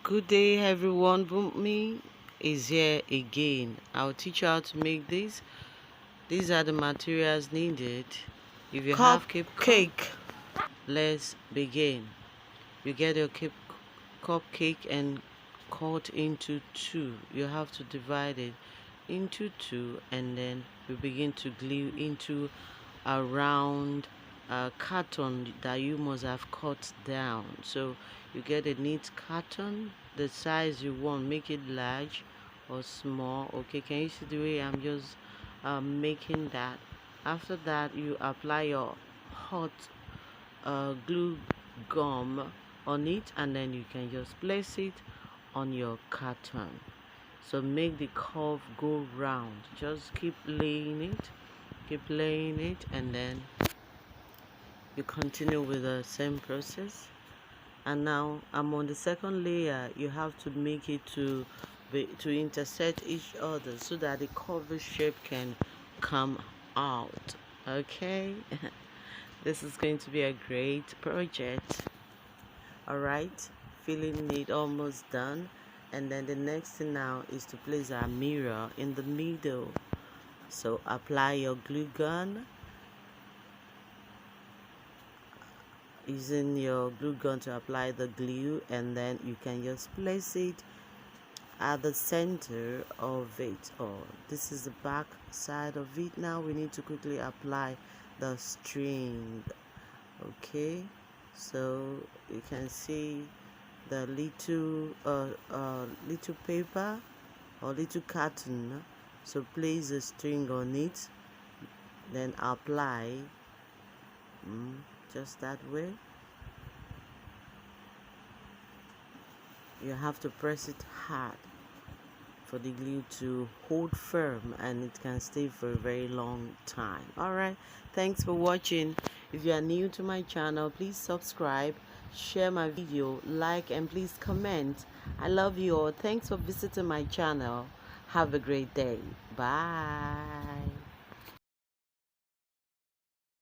Good day everyone, Bunmi is here again. I'll teach you how to make this. These are the materials needed. If you have cupcake, let's begin. You get your cupcake and cut into two. You have to divide it into two, and then you begin to glue into a round carton that you must have cut down. So you get a neat carton, the size you want, make it large or small. Okay, can you see the way I'm just making that? After that, you apply your hot glue gum on it, and then you can just place it on your carton. So make the curve go round. Just keep laying it, and then you continue with the same process. And now I'm on the second layer. You have to make it to intersect each other so that the curved shape can come out. Okay. This is going to be a great project. All right, feeling it almost done. And then the next thing now is to place our mirror in the middle. So apply your glue gun, using your glue gun to apply the glue, and then you can just place it at the center of it. This is the back side of it. Now we need to quickly apply the string. Okay, so you can see the little paper or little carton. So place the string on it, then apply just that way. You have to press it hard for the glue to hold firm, and it can stay for a very long time. All right, thanks for watching. If you are new to my channel, please subscribe, share my video, like, and please comment. I love you all. Thanks for visiting my channel. Have a great day. Bye.